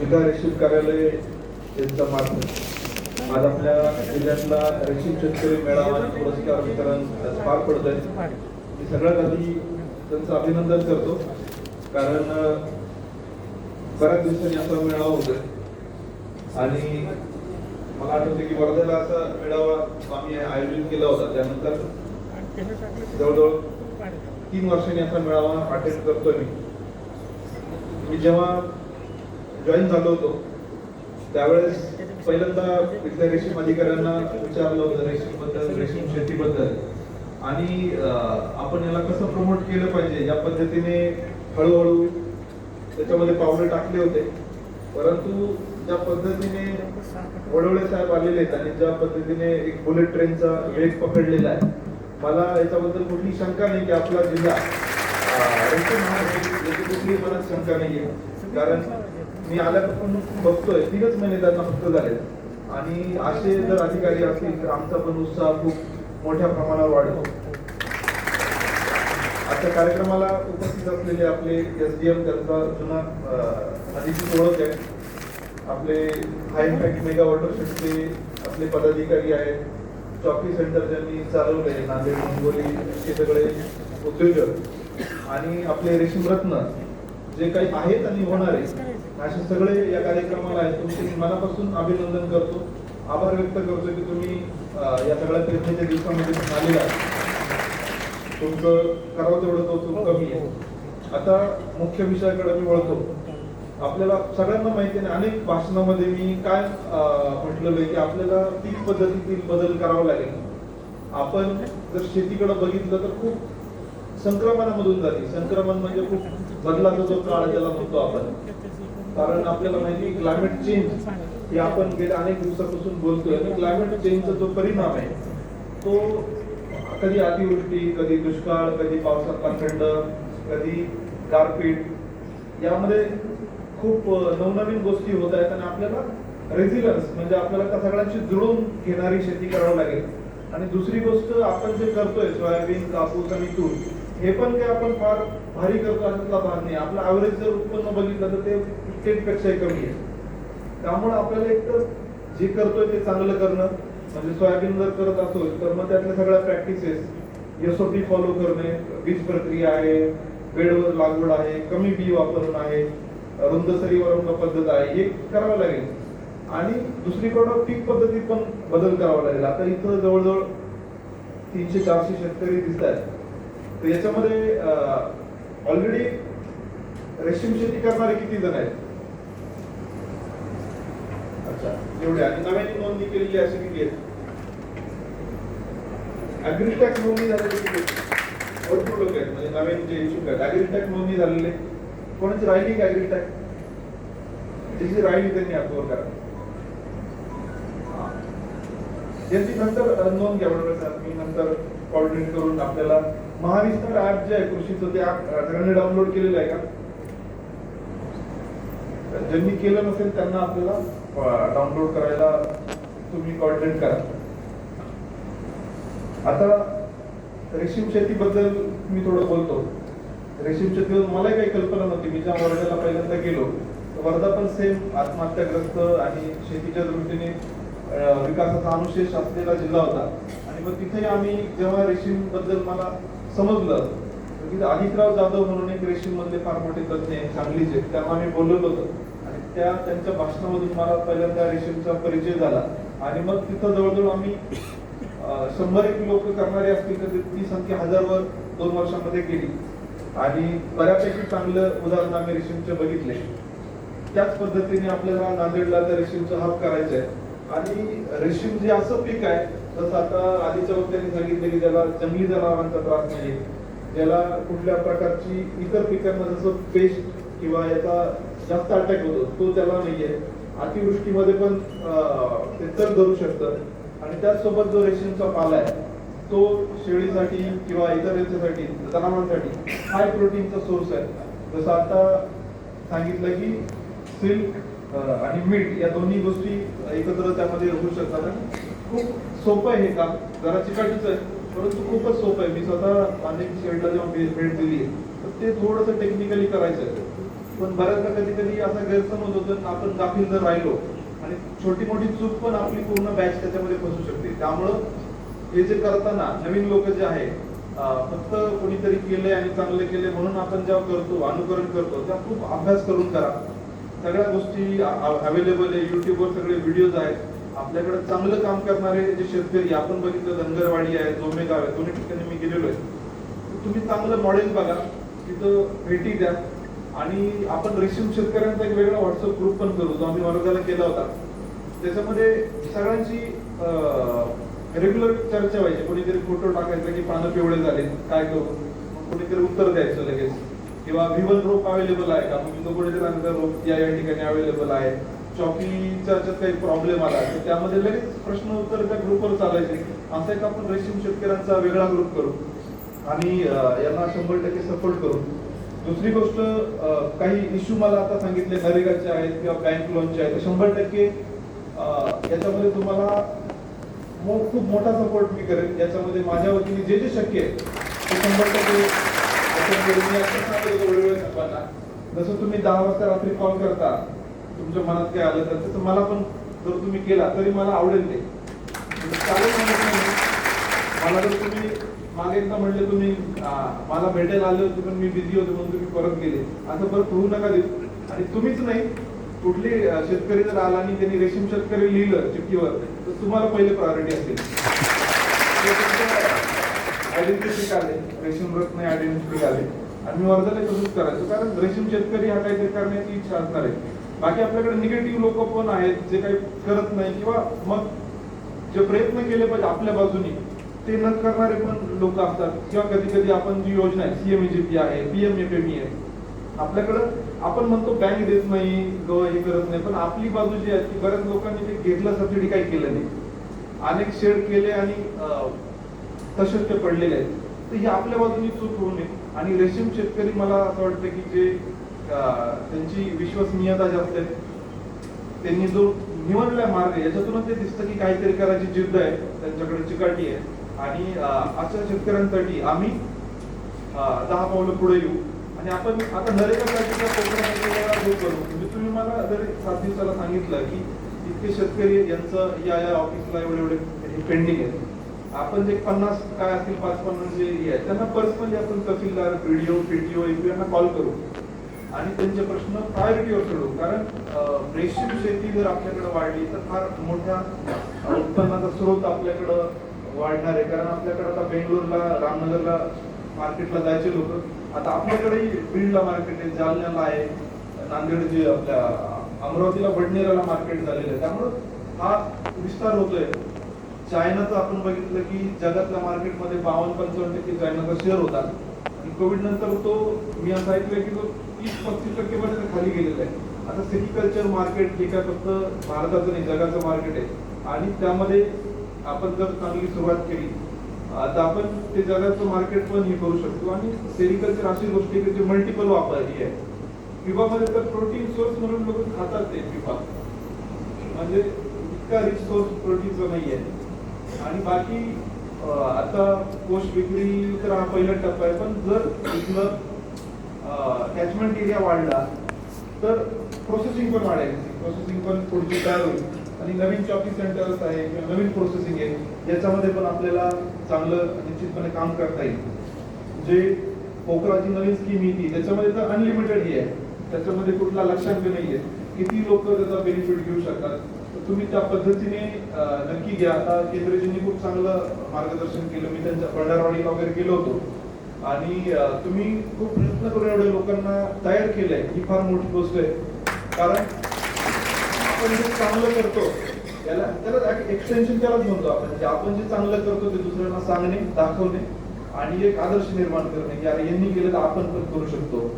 जिल्हा रेशीम कार्यालय यांचा मार्फत आज आपल्या जिल्ह्यातला रेशीम शेतकरी मेळावा आणि पुरस्कार वितरण पार पडत आहे. मी सगळ्यात आधी त्यांचं अभिनंदन करतो, कारण बऱ्याच दिवसांनी असा मेळावा होतोय आणि मला आठवते की वर्ध्याला असा मेळावा आम्ही आयोजित केला होता. त्यानंतर जवळजवळ 3 वर्षांनी असा मेळावा अटेंड करतोय. मी जेव्हा जॉईन झालो होतो त्यावेळेस पहिल्यांदा इथल्या रेशीम अधिकाऱ्यांना विचारलं होतं रेशीम बद्दल, रेशीम शेतीबद्दल, आणि आपण याला कसं प्रमोट केलं पाहिजे. या पद्धतीने हळूहळू त्याच्यामध्ये पावलं टाकले होते. परंतु ज्या पद्धतीने वडवळे साहेब आलेले आहेत आणि ज्या पद्धतीने एक बुलेट ट्रेनचा वेग पकडलेला आहे, मला याच्याबद्दल कुठली शंका नाही की आपला जिल्हा याची कुठली मनात शंका नाहीये. कारण मी आल्यापासून बघतोय 3च महिने त्यांना फक्त झाले आणि असे जर अधिकारी असतील तर आमचा पण उत्साह खूप मोठ्या प्रमाणावर वाढतो. आजच्या कार्यक्रमाला उपस्थित असलेले आपले SDM, त्यांचा जुना अधिकृत ओळख आहे. आपले हाय इम्पॅक्ट मेगा वॉटरशेडचे आपले पदाधिकारी आहेत. चॉकी सेंटर ज्यांनी चालवले, नांदेड, हिंगोली हे सगळे उद्योजक आणि आपले रेशीम रत्न जे काही आहेत आणि होणार आहे, असे सगळे या कार्यक्रमाला आहेत. तुमचे मनापासून अभिनंदन करतो, आभार व्यक्त करतो की तुम्ही या सगळ्या पेरणीच्या दिवसामध्ये आलेला तुमचं करावं तेवढं कौतुक कमी आहे. आता मुख्य विषयाकडे मी वळतो. आपल्याला सगळ्यांना माहिती आहे, अनेक भाषणामध्ये मी काय म्हटलेलं आहे की आपल्याला 3 पद्धतीतील बदल करावा लागेल. आपण जर शेतीकडे बघितलं तर खूप संक्रमणामधून जाते. संक्रमण म्हणजे खूप बदलाचा जो काळ ज्याला म्हणतो आपण. कारण आपल्याला माहिती आहे क्लायमेट चेंज हे आपण गेल्या अनेक दिवसापासून बोलतोय आणि क्लायमेट चेंजचा जो परिणाम आहे तो कधी अतिवृष्टी, कधी दुष्काळ, कधी पावसाचा खंड, कधी गारपीट, यामध्ये खूप नवनवीन गोष्टी होत आहेत आणि आपल्याला रेझिलन्स म्हणजे आपल्याला त्या सगळ्यांशी जुळून घेणारी शेती करावी लागेल. आणि दुसरी गोष्ट, आपण जे करतोय सोयाबीन, कापूस आणि तूर, हे पण काही आपण फार भारी करतो अशातला भाग नाही. आपलं ऍव्हरेज जर उत्पन्न बघितलं तर ते पेक्षाही कमी आहे. त्यामुळे आपल्याला एक तर जे करतोय ते चांगलं करणं, म्हणजे सोयाबीन जर करत असेल तर मग त्यातल्या सगळ्या प्रॅक्टिसेस SOP फॉलो करणे, बीज प्रक्रिया आहे, बेडवर लागवड आहे, कमी बी वापरून आहे, रुंद सरी वरंग पद्धत आहे, हे करावं लागेल. आणि दुसरीकडं पीक पद्धतीत पण बदल करावा लागेल. आता इथं जवळजवळ 300-400 शेतकरी दिसत आहेत. तर याच्यामध्ये ऑलरेडी रेशीम शेती करणारे किती जण आहेत? अच्छा, एवढे. आणि नव्याने नोंदणी केलेली अशी किती आहेत? ऍग्रीटॅक्स नोंदणी झालेली किती आहेत? भरपूर लोक आहेत, म्हणजे नवीन जे इच्छुक आहेत. ऍग्रीटॅक्स नोंदणी झालेले कोणाची राहिली का? ऍग्रीटॅक्स ज्याची राहिली त्यांनी अप्रूव्ह करा. याची नंतर नोंद घ्या. बरोबर, मी नंतर कोऑर्डिनेट करून आपल्याला महाविस्तार ऍप जे आहे कृषीचं, ते ऍप सगळ्यांनी डाउनलोड केलेलं आहे का? ज्यांनी केलं नसेल त्यांना आपल्याला डाउनलोड करायला तुम्ही कोऑर्डिनेट करा. आता रेशीम शेतीबद्दल मी थोडं बोलतो. रेशीम शेतीवर मला काही कल्पना नव्हती. मी ज्या वर्ध्याला पहिल्यांदा गेलो, वर्धा पण सेम आत्महत्याग्रस्त आणि शेतीच्या दृष्टीने विकासाचा अनुशेष असलेला जिल्हा होता. आणि मग तिथे आम्ही जेव्हा रेशीम बद्दल मला समजलं, तिथे अधिकराव जाधव म्हणून एक रेशीम मधले फार मोठे तज्ञ आहेत, सांगलीचे, त्यांना आम्ही बोलवलं होतं आणि त्यांच्या भाषणामधून मला पहिल्यांदा रेशीमचा परिचय झाला. आणि मग तिथं जवळजवळ आम्ही 100 लोक करणारे असतील तर ती संख्या 1000वर 2 वर्षांमध्ये केली आणि बऱ्यापैकी चांगलं उदाहरण आम्ही रेशीमचे बघितले. त्याच पद्धतीने आपल्याला नांदेडला त्या रेशीमचं हब करायचं आहे. आणि रेशीम जे असं पीक आहे, जसं आता आधीच्या वक्त्यांनी सांगितलं की ज्याला जंगली जनावरांचा त्रास नाही, ज्याला कुठल्या प्रकारची इतर पिकांना जसं पेस्ट किंवा याचा जास्त अटॅक होतो, तो त्याला नाहीये. अतिवृष्टीमध्ये पण ते चढ धरू शकतं. आणि त्याचसोबत जो रेशीमचा पाला आहे तो शेळीसाठी किंवा इतर याच्यासाठी, जनावरांसाठी हाय प्रोटीनचा सोर्स आहे. जसं आता सांगितलं की सिल्क आणि मीठ या दोन्ही गोष्टी एकत्र त्यामध्ये होऊ शकतात. खूप सोपं आहे हे काम, जरा चिकाटीचं आहे परंतु खूपच सोपं आहे. मी स्वतः अनेक शेडला जेव्हा भेट दिली तर ते थोडंसं टेक्निकली करायचं आहे. पण बऱ्याचदा कधी कधी असा गैरसमज होतो, आपण गाफील जर राहिलो आणि छोटी मोठी चूक पण आपली पूर्ण बॅच त्याच्यामध्ये फसू शकते. त्यामुळं हे जे करताना नवीन लोक जे आहे, फक्त कोणीतरी केले आणि चांगले केले म्हणून आपण जेव्हा करतो, अनुकरण करतो, तेव्हा खूप अभ्यास करून करा. सगळ्या गोष्टी अवेलेबल आहे, युट्यूबवर सगळे व्हिडिओज आहेत. आपल्याकडे चांगलं काम करणारे जे शेतकरी आपण बघितलं, धनगरवाडी आहे, जोमेगाव आहे, दोन्ही ठिकाणी मी गेलेलो आहे. तुम्ही चांगलं मॉडेल बघा, तिथं भेटी द्या आणि आपण रेशीम शेतकऱ्यांचा एक वेगळा व्हॉट्सअप ग्रुप पण करू, जो आम्ही वर्गाला केला होता. त्याच्यामध्ये सगळ्यांची रेग्युलर चर्चा व्हायची. कोणीतरी फोटो टाकायचा की पानं पिवळे झाले, काय करू, कोणीतरी उत्तर द्यायचं लगेच, किंवा V1 रोप अवेलेबल आहे का, मग कोणीतरी सांगतं रोप या ठिकाणी अवेलेबल आहे. चॉकीच्या काही प्रॉब्लेम आला तर त्यामध्ये लगेच प्रश्न उत्तर त्या ग्रुपवर चालायचे. असा एक आपण रेशीम शेतकऱ्यांचा वेगळा ग्रुप करू आणि यांना 100% सपोर्ट करू. दुसरी गोष्ट, काही इश्यू मला आता सांगितले नरेगाचे आहेत किंवा बँक लोनचे आहेत, 100% याच्यामध्ये तुम्हाला खूप मोठा सपोर्ट मी करेन. याच्यामध्ये माझ्या वतीने जे जे शक्य आहे ते 100% जसं तुम्ही 10 वाजता रात्री कॉल करता, तुमच्या मनात काय आलं तर तसं मला पण जर तुम्ही केला तरी मला आवडेल. ते चालेल म्हणत नाही. मला जर तुम्ही मागे एकदा म्हणले तुम्ही मला भेटायला आले होते पण मी बिझी होते म्हणून तुम्ही परत गेले, असं परत होऊ नका देऊ. आणि तुम्हीच नाही, कुठली शेतकरी जर आला आणि त्यांनी रेशीम शेतकरी लिहिलं चिठ्ठीवर तर तुम्हाला पहिले प्रायोरिटी असेल. आयडेंटिटी काढले, रेशीम रत्न आयडेंटिटी काढले आणि मी वर्धाला तसंच करायचो, कारण रेशीम शेतकरी हा काहीतरी करण्याची इच्छा असणार आहे. बाकी आपल्याकडे निगेटिव्ह लोक पण आहेत जे काही करत नाही, किंवा मग जे प्रयत्न केले पाहिजे आपल्या बाजूनी ते न करणारे पण लोक असतात. किंवा कधी कधी आपण जी योजना आहे, CMEGP आहे, PMFME आहे, आपल्याकडं आपण म्हणतो बँक देत नाही, हे करत नाही, पण आपली बाजू जी आहे ती बऱ्याच लोकांनी ते घेतलं, सबसिडी काही केलं नाही, अनेक शेड केले आणि तसेच ते पडलेले आहेत. तर ही आपल्या बाजूनी चूक होऊ नये. आणि रेशीम शेतकरी मला असं वाटतं की जे त्यांची विश्वसनीयता जास्त आहे, त्यांनी जो निवडला मार्ग आहे याच्यातूनच ते दिसतं की काहीतरी करायची जिद्द आहे, त्यांच्याकडे चिकाटी आहे. आणि अशा शेतकऱ्यांसाठी आम्ही 10 पावलं पुढे येऊ. आणि आपण आता नरेगासाठीच्या प्रोग्राम करू. म्हणजे तुम्ही मला जर 7 दिवसाला सांगितलं की इतके शेतकरी यांचं या ऑफिसला एवढे पेंडिंग आहे, आपण जे 50 काय असतील 5-50 जे आहे त्यांना पर्सनली आपण तहसीलदार, BDO, PTO यांना कॉल करू आणि त्यांचे प्रश्न प्रायोरिटीवर सोडू. कारण रेशीम शेती जर आपल्याकडे वाढली तर फार मोठ्या उत्पन्नाचा स्रोत आपल्याकडं वाढणार आहे. कारण आपल्याकडे आता बेंगलोरला, रामनगरला मार्केटला जायचे लोक, आता आपल्याकडेही बीडला मार्केट आहे, जालन्याला आहे, नांदेड जे आपल्या अमरावतीला बडनेराला मार्केट झालेलं आहे. त्यामुळं हा विस्तार होतोय. चायनाचं आपण बघितलं की जगातल्या मार्केटमध्ये 52-55% चायनाचा शेअर होता आणि कोविड नंतर तो, मी असं ऐकलंय की तो 30-35% पर्यंत खाली गेलेला आहे. आता सेरिकल्चर मार्केट हे काय फक्त भारताचं नाही, जगाचं मार्केट आहे. आणि त्यामध्ये आपण जर चांगली सुरुवात केली तर आपण ते जगाचं मार्केट पण हे करू शकतो. आणि सेरिकल्चर अशी गोष्ट आहे की जी मल्टिपल वापरली आहे. पिपामध्ये तर प्रोटीन सोर्स म्हणून लोक खातात ते पिपा, म्हणजे इतका रिच सोर्स प्रोटीनचा नाही आहे. आणि बाकी आता कोष विक्री तर हा पहिला टप्पा आहे, पण जर इथलं कॅचमेंट एरिया वाढला तर प्रोसेसिंग पण वाढेल. प्रोसेसिंग पण पुढची तयार होईल आणि नवीन चॉकी सेंटर्स आहे किंवा नवीन प्रोसेसिंग आहे, याच्यामध्ये पण आपल्याला चांगलं निश्चितपणे काम करता येईल. जे पोखराची नवीन स्कीम येते त्याच्यामध्ये तर अनलिमिटेड ही आहे, त्याच्यामध्ये कुठला लक्षांक नाहीये, किती लोक त्याचा बेनिफिट घेऊ शकतात. तुम्ही त्या पद्धतीने नक्की घ्या. आता केंद्रजींनी खूप चांगलं मार्गदर्शन केलं. मी त्यांच्या भंडारवाडीला वगैरे गेलो होतो आणि तुम्ही खूप प्रयत्न करून एवढ्या लोकांना तयार केलंय, ही फार मोठी गोष्ट आहे. कारण आपण जे चांगलं करतो त्याला एक्सटेन्शन त्यालाच म्हणतो आपण. जे आपण जे चांगलं करतो ते दुसऱ्यांना सांगणे, दाखवणे आणि एक आदर्श निर्माण करणे की अरे यांनी केलं तर आपण पण करू शकतो.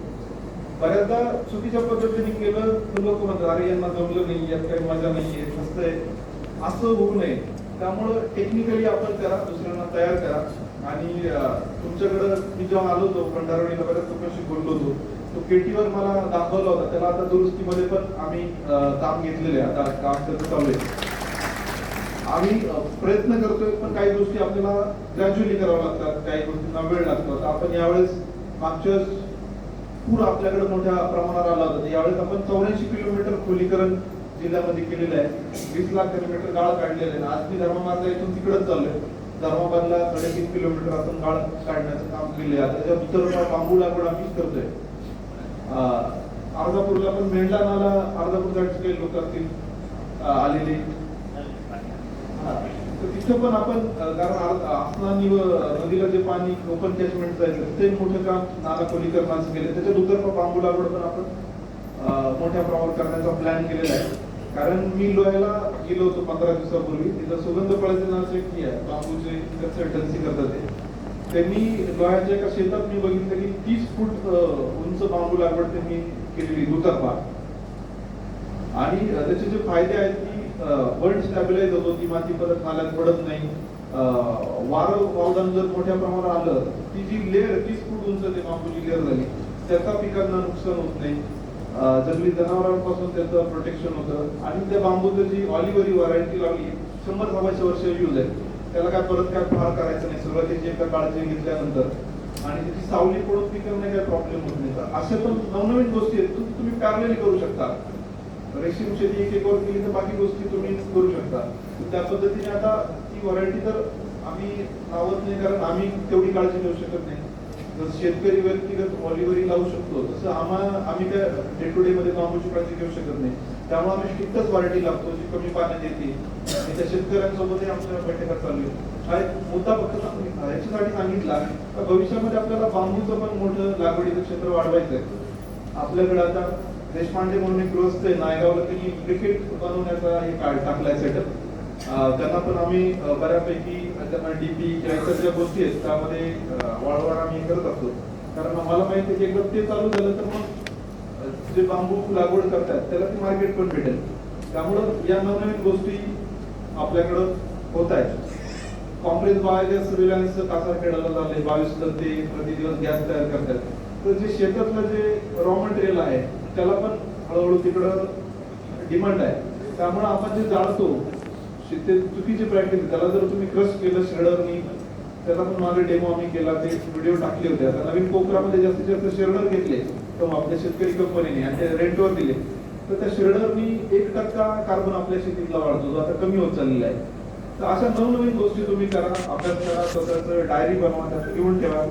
बऱ्याचदा चुकीच्या पद्धतीने केलं तर लोक म्हणतात अरे यांना जमलं नाही, यात काही मजा नाहीये, नसतंय, असं होऊ नये. त्यामुळं टेक्निकली आपण त्याला दुसऱ्यांना तयार करा. आणि तुमच्याकडं मी जेव्हा आलो होतो भंडारवाडीला, बऱ्याच लोकांशी बोललो होतो, तो केटीवर मला दाखवला होता. त्याला आता दुरुस्तीमध्ये पण आम्ही काम घेतलेले आहे, आता काम त्याचं चालू आहे. आम्ही प्रयत्न करतोय, पण काही गोष्टी आपल्याला ग्रॅज्युअली कराव्या लागतात, काही गोष्टींना वेळ लागतो. आपण यावेळेस मागच्या पूर आपल्याकडे मोठ्या प्रमाणावर आला होता, यावेळेस आपण 84 किलोमीटर खोलीकरण जिल्ह्यामध्ये केलेलं आहे. 20 लाख किलोमीटर गाळ काढलेलं आहे. आज मी धर्माबादला इथून तिकडेच चाललोय. धर्माबादला 3.5 किलोमीटर आपण गाळ काढण्याचं काम केलंय. आता त्याच्या उत्तर बांबू लागवड आम्हीच करतोय. अर्धापूरला पण मेंढा नाला, अर्धापूरकडचे काही लोक असतील आलेले, तर तिथं पण आपण कारण आसना नदीला जे पाणी ओपन कॅचमेंट जायचं ते मोठं काम नाला खोलीकरणाचं केलं. त्याच्या दुतर्फा बांबू लागवड पण आपण मोठ्या प्रमाणावर करण्याचा प्लॅन केलेला आहे. कारण मी लोह्याला गेलो होतो 15 दिवसापूर्वी. तिथं सुगंध पळसे नावाचे की आहे, बांबूचे कन्सल्टन्सी करतात ते. त्यांनी लोह्याच्या एका शेतात मी बघितलं की 30 फूट उंच बांबू लागवड त्यांनी केलेली दुतर्फा. आणि त्याचे जे फायदे आहेत की वर्ल्ड स्टॅबिलाइज होतो, ती माती परत नाल्यात पडत नाही. वारं वावदान जर मोठ्या प्रमाणात आलं, ती जी लेअर 30 फूट उंच ते बांबूची लेअर झाली, त्याचा पिकांना नुकसान होत नाही. जंगली जनावरांपासून त्याचं प्रोटेक्शन होतं. आणि त्या बांबूचं जी ऑलिव्हरी व्हरायटी लावली 100-150 वर्ष यूज आहे, त्याला काय परत काय फार करायचं नाही. सुरुवातीची एका काळजी घेतल्यानंतर आणि त्याची सावली पडून पिकांना काही प्रॉब्लेम होत नाही. तर असे पण नवनवीन गोष्टी आहेत, तुम्ही पॅरलली करू शकता. रेशीम शेती एक वर केली तर बाकी गोष्टी तुम्ही करू शकता. त्या पद्धतीने आता ती व्हरायटी तर आम्ही लावत नाही, कारण आम्ही तेवढी काळजी घेऊ शकत नाही. जसं शेतकरी व्यक्तिगत ऑलिव्हरी लावू शकतो, तसं आम्ही काय डे टू डे मध्ये बांबूची काळजी घेऊ शकत नाही. त्यामुळे आम्ही स्ट्रिक्टच व्हरायटी लागतो जी कमी पाण्यात येते. आणि त्या शेतकऱ्यांसोबतही आमच्या बैठका चालू आहे. मुद्दा फक्त याच्यासाठी सांगितला का भविष्यामध्ये आपल्याला बांबूचं पण मोठं लागवडीचं क्षेत्र वाढवायचं आहे. आपल्याकडे आता देशपांडे म्हणून एक गृहस्थ आहे नायगावला, त्यांनी क्रिकेट बनवण्याचा हे कार्ड टाकलाय सेटअप. त्यांना पण आम्ही बऱ्यापैकी त्यांना डीपी किंवा इतर ज्या गोष्टी आहेत त्यामध्ये वाढवण आम्ही करत असतो. कारण आम्हाला माहिती आहे की एकदा ते चालू झालं तर मग जे बांबू लागवड करतात त्याला ती मार्केट पण भेटेल. त्यामुळं या नवनवीन गोष्टी आपल्याकडं होत आहेत. कॉम्प्लेक्स बायोगॅस रिलायन्स कासारखेडाला झाले, 22 टन ते प्रतिदिवस गॅस तयार करतात. तर जे शेतातलं जे रॉ मटेरियल आहे त्याला पण हळूहळू तिकडं डिमांड आहे. त्यामुळे आपण जे जाळतो ते चुकीची प्रॅक्टिस, त्याला जर तुम्ही क्रश केलं श्रेडरनी, त्याचा पण मागे डेमो आम्ही केला, ते व्हिडिओ टाकले होते. आता नवीन कोकरामध्ये जास्तीत जास्त श्रेडर घेतले तर आपल्या शेतकरी कंपनीने आणि ते रेंटवर दिले, तर त्या श्रेडरनी 1% कार्बन आपल्या शेतीतला वाढतो, जो आता कमी होत चाललेला आहे. तर अशा नवनवीन गोष्टी तुम्ही करा, अभ्यास करा, स्वतःच डायरी बनवा, त्यात लिहून ठेवा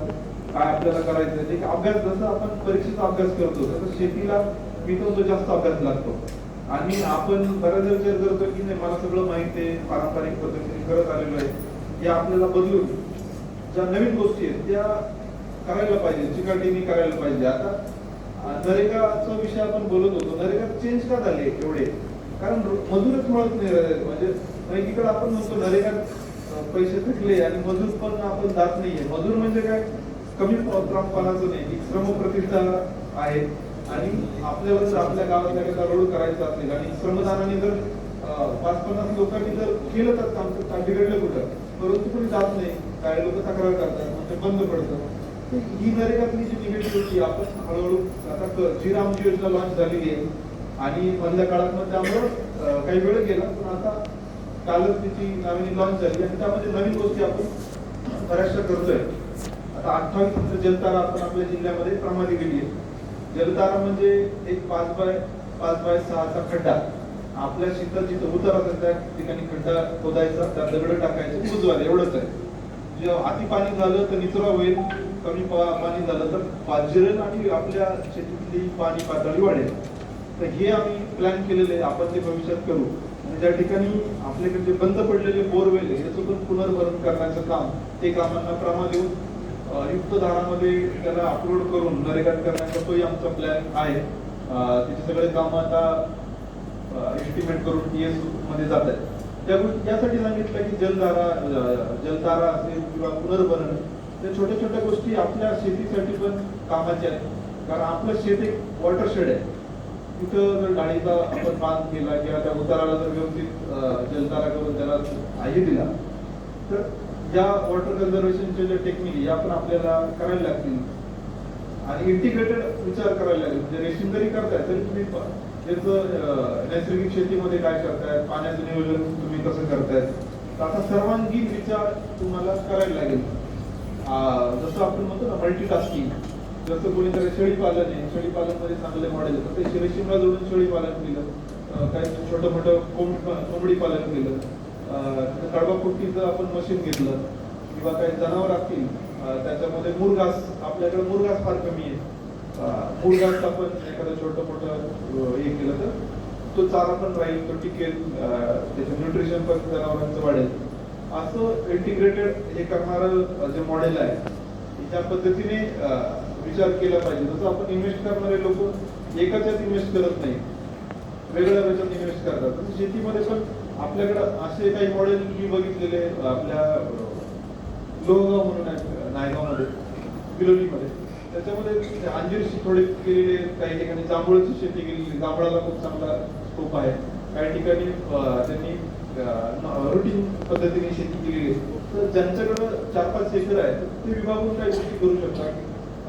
काय आपल्याला करायचं आहे. अभ्यास जसं आपण परीक्षेचा अभ्यास करतो तसं शेतीला मी तो जास्त अभ्यास लागतो. आणि आपण बऱ्याच विचार करतो की नाही मला सगळं माहिती आहे, पारंपरिक पद्धतीने करत आलेलो आहे. हे आपल्याला बदलून ज्या नवीन गोष्टी आहेत त्या करायला पाहिजे, चिकाटीने करायला पाहिजे. आता नरेगाचा विषय आपण बोलत होतो, नरेगा चेंज का झाले एवढे? कारण मजूरच मिळत नाही. म्हणजे एकीकडे आपण म्हणतो नरेगात पैसे थकले आणि मजूर पण आपण जात नाहीये. मजूर म्हणजे काय कमी त्रासपणाचं नाही, श्रमप्रतिष्ठा आहे. आणि आपल्याला जर आपल्या गावातल्या काही दरोड करायचं असेल आणि श्रमदानाने जर 5-50 लोकांनी जर केलं तर काम बिघडलं कुठं, परंतु कोणी जात नाही. काही लोक तक्रार करतात, मग ते बंद पडतं. ही नरेगातली जी निगेटिव्हिटी आपण हळूहळू आता जी रामजी योजना लॉन्च झालेली आहे आणि मधल्या काळात मग त्यामुळं काही वेळ गेला, पण आता कालच तिची नवीन लॉन्च झाली आणि त्यामध्ये नवीन गोष्टी आपण बऱ्याचशा करतोय. आता 28 जलतारा आपण आपल्या जिल्ह्यामध्ये प्रमाणे गेली आहे. जलतारा म्हणजे एक 5x6चा खड्डा. आपल्या शेतात जिथं उतार असेल त्या ठिकाणी खड्डा खोदायचा, त्यात दगड टाकायचे, बुजवायला, एवढंच आहे. जेव्हा अति पाणी झालं तर निचरा होईल, कमी पाणी झालं तर पाझरेल आणि आपल्या शेतीतली पाणी पातळी वाढेल. तर हे आम्ही प्लॅन केलेले आहे, आपण ते भविष्यात करू. आणि ज्या ठिकाणी आपल्याकडे जे बंद पडलेले बोरवेल आहे याचं पण पुनर्भरण करण्याचं काम, ते कामांना प्रमा देऊन युक्त दारामध्ये त्याला अपलोड करून नरेगात करण्याचा तोही आमचा प्लॅन आहे. तिथे सगळे काम आता एस्टिमेट करून PS मध्ये जात आहेत. यासाठी सांगितलं की जलतारा असेल किंवा पुनर्भरण, त्या छोट्या छोट्या गोष्टी आपल्या शेतीसाठी पण कामाच्या आहेत. कारण आपलं शेत एक वॉटरशेड आहे. तिथं जर डाळीचा आपण बांध केला किंवा त्या उताराला जर व्यवस्थित जलतारा करून त्याला आहे दिला, तर या वॉटर कन्झर्वेशनचे जे टेक्निक या पण आपल्याला करायला लागतील. आणि इंटिग्रेटेड विचार करायला लागेल. म्हणजे रेशीम जरी करताय तरी तुम्ही त्याचं नैसर्गिक शेतीमध्ये काय करताय, पाण्याचं नियोजन तुम्ही कसं करताय, तर आता सर्वांगीण विचार तुम्हाला करायला लागेल. जसं आपण म्हणतो ना मल्टीटास्किंग, जसं कोणीतरी शेळीपालन आहे, शेळीपालनमध्ये चांगले मॉडेल येतं, ते रेशीमला जोडून शेळीपालन केलं, काही छोटं मोठं कोंबडी पालन केलं, कडबाकुट्टीचं आपण मशीन घेतलं, किंवा काही जनावर असतील त्याच्यामध्ये मुरघास, आपल्याकडे मुरघास फार कमी आहे, मुरघास आपण एखादं छोटं मोठं हे केलं तर तो चारा पण राहील, तो टिकेल, त्याचं न्यूट्रिशन पण जनावरांचं वाढेल. असं इंटिग्रेटेड हे करणारं जे मॉडेल आहे त्या पद्धतीने विचार केला पाहिजे. जसं आपण इन्व्हेस्ट करणारे लोक एकाच्यात इन्व्हेस्ट करत नाही, वेगळ्या वेळेच्यात इन्व्हेस्ट करतात. तसं शेतीमध्ये पण आपल्याकडं असे काही मॉडेल मी बघितलेले आपल्या लोहगाव म्हणून आहे नायगावमध्ये, बिलोलीमध्ये, त्याच्यामध्ये अंजीरची थोडी केलेली, काही ठिकाणी जांभूळची शेती केलेली, जांभळाला खूप चांगला स्कोप आहे, काही ठिकाणी त्यांनी रुटीन पद्धतीने शेती केलेली आहे. तर ज्यांच्याकडं 4-5 एकर आहे ते विभागून काही गोष्टी करू शकतात.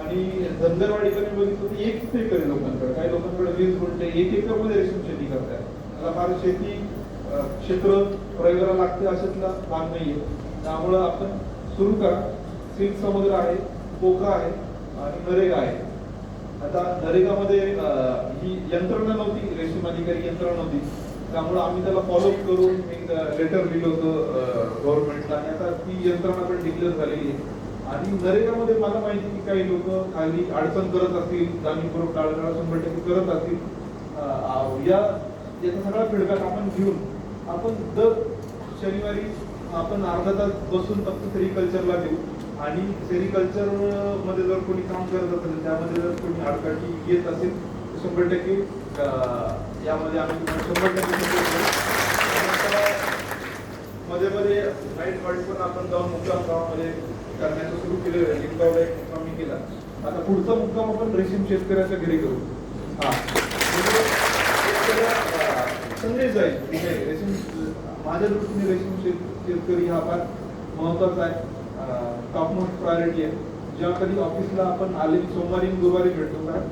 आणि धनगरवाडीकडे बघितलं तर 1 एकर आहे लोकांकडे, काही लोकांकडे 20 गुंठे, 1 एकरमध्ये रेशीम शेती करतात. त्याला फार शेती क्षेत्र प्रयोगाला लागते अशातला भाग नाहीये. त्यामुळं आपण सुरू करा. सिल्क समुद्र आहे, पोखरा आहे आणि नरेगा आहे. आता नरेगामध्ये ही यंत्रणा नव्हती, रेशीम अधिकारी यंत्रणा नव्हती, त्यामुळे आम्ही त्याला फॉलोअप करून एक लेटर लिहिलं होतं गव्हर्नमेंटला, आणि आता ती यंत्रणा पण डिक्लेअर झालेली आहे. आणि नरेगामध्ये मला माहिती की काही लोक खाली अडचण करत असतील, जाणीवपूर्वक टाळाटाळ 100% करत असतील. याचा सगळा फीडबॅक आपण घेऊन आपण दर शनिवारी आपण अर्धा तास बसून फक्त सेरिकल्चरला देऊ. आणि सेरिकल्चर मध्ये जर कोणी काम करत असेल, त्यामध्ये जर कोणी आडकाठी येत असेल तर 100% यामध्ये आम्ही तुम्हाला 100% मध्ये मध्ये नाईट वाईट पण आपण जाऊन मुक्काम गावामध्ये करण्याचं सुरू केलेलं आहे. लिंगावला एक मुक्काम मी केला. आता पुढचा मुक्काम आपण रेशीम शेतकऱ्याच्या घरी करू. संदेश जाईल रेशीम, माझ्या दृष्टीने रेशीम शेतकरी हा फार महत्वाचा आहे, टॉपमोस्ट प्रायोरिटी आहे. जेव्हा कधी ऑफिसला आपण आले, सोमवारी गुरुवारी भेटतो, कारण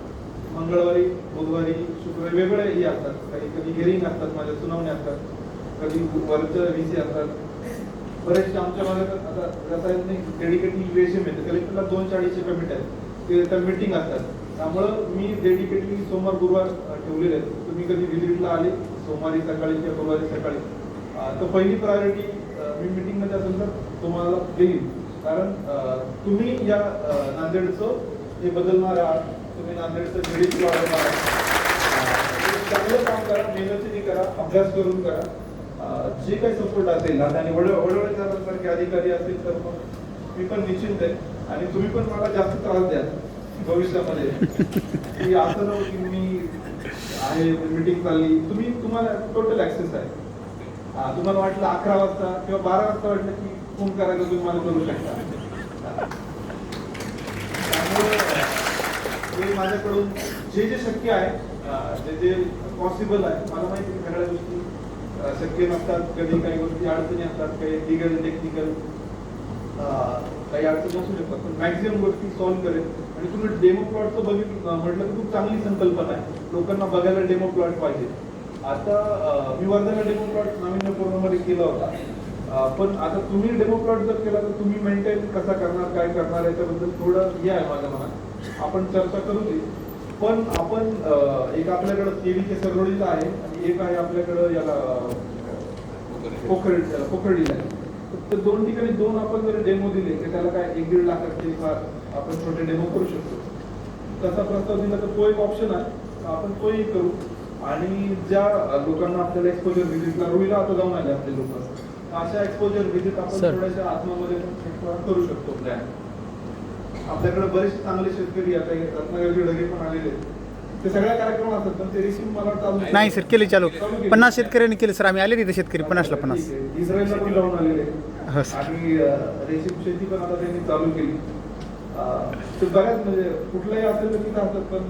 मंगळवारी बुधवारी शुक्रवारी वेगवेगळे हे असतात, काही कधी हिअरिंग असतात, माझ्या सुनावणी असतात, कधी वरच्या व्हीसी असतात, बरेचसे आमच्या भागात आता रसायन डेडिकेटली रेशीम येते, कलेक्टरला 240 कमिटी आहेत, ते त्या मिटिंग असतात. त्यामुळं मी डेडिकेटली सोमवार गुरुवार ठेवलेले आहेत. तुम्ही कधी व्हिजिटला आले सोमवारी सकाळी किंवा गुरुवारी सकाळी, तर पहिली प्रायोरिटी मी मीटिंगमध्ये असेल तर तुम्हाला देईल. कारण तुम्ही या नांदेडचं हे बदलणार आहात, तुम्ही नांदेडचं GDP वाढवणार आहात. चांगलं काम करा, मेहनतीने करा, अभ्यास करून करा. जे काही सपोर्ट असेल आणि वडवळसारखे अधिकारी असतील तर मग मी पण निश्चिंत आहे. आणि तुम्ही पण मला जास्त त्रास द्या भविष्यामध्ये, की असं नव्हतं की मी आहे मीटिंग चालली, तुम्हाला टोटल ऍक्सेस आहे. तुम्हाला वाटलं 11 वाजता किंवा 12 वाजता वाटलं की फोन करायला तुम्ही मला करू शकता. त्यामुळे माझ्याकडून जे जे शक्य आहे, जे जे पॉसिबल आहे, मला माहिती आहे सगळ्या गोष्टी शक्य नसतात, कधी काही गोष्टी अडचणी असतात, काही लिगल टेक्निकल काही अडचणी असू शकतात, पण मॅक्झिमम गोष्टी सॉल्व्ह करेल. आणि तुम्ही डेमो प्लॉटचं बघितलं म्हटलं तर खूप चांगली संकल्पना आहे, लोकांना बघायला डेमो प्लॉट पाहिजे. आता मी वर्ध्याला डेमो प्लॉट नाविन्यपूर्णमध्ये केला होता, पण आता तुम्ही डेमो प्लॉट जर केला तर तुम्ही मेंटेन कसा करणार, काय करणार याच्याबद्दल थोडं हे आहे माझ्या मनात, आपण चर्चा करू दे. पण आपण एक आपल्याकडं केळीचे सररोडीला आहे आणि एक आहे आपल्याकडं याला पोखर्डीला आहे. तर 2 ठिकाणी 2 आपण जर डेमो दिले तर त्याला काय 1-1.5 लाखाचे आपण छोटे डेमो करू शकतो. तसा प्रस्ताव दिला तर तो एक ऑप्शन आहे, आपण तोही करू. आणि ज्या लोकांना आपल्याला एक्सपोजर व्हिजिटला रुईला आता जाऊन आले आपले लोक, अशा एक्सपोजर व्हिजिट आपण थोड्याशा आत्मामध्ये पण करू शकतो प्लॅन. आपल्याकडे बरेच चांगले शेतकरी आता रत्नागिरी ढगे पण आलेले, ते सगळ्या कार्यक्रम असतात, पण ते रेशीम मला चालू नाही सर, केले चालू 50 शेतकऱ्यांनी केले सर. आम्ही आले तिथे शेतकरी 50ला 50 इस्रायलला पण जाऊन आलेले आणि रेशीम शेती पण आता त्यांनी चालू केली. तर बऱ्याच म्हणजे कुठलाही असेल तर तिथं असतात, पण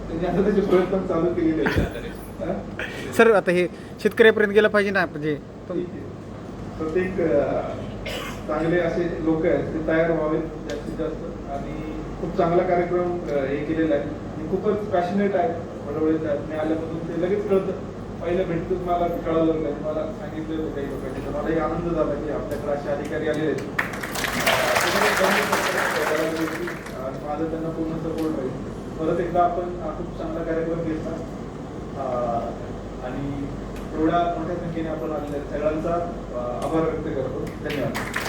त्यांनी आता त्याचे प्रयत्न चालू केलेले आहेत. सर आता हे शेतकऱ्यापर्यंत गेलं पाहिजे ना, म्हणजे प्रत्येक चांगले असे लोक आहेत ते तयार व्हावेत जास्तीत जास्त. आणि खूप चांगला कार्यक्रम हे केलेला आहे आणि खूपच पॅशनेट आहे, वडवळीत आहेत. मी आल्यापासून ते लगेच कळतं पहिल्या भेटीतच मला कळालं नाही, मला सांगितलं होतं काही लोकांनी, तर मलाही आनंद झाला की आपल्याकडे असे अधिकारी आलेले आहेत. आणि माझा त्यांना पूर्ण सपोर्ट राहील. परत एकदा आपण खूप चांगला कार्यक्रम घेतला आणि एवढ्या मोठ्या संख्येने आपण आलेल्या सगळ्यांचा आभार व्यक्त करतो. धन्यवाद.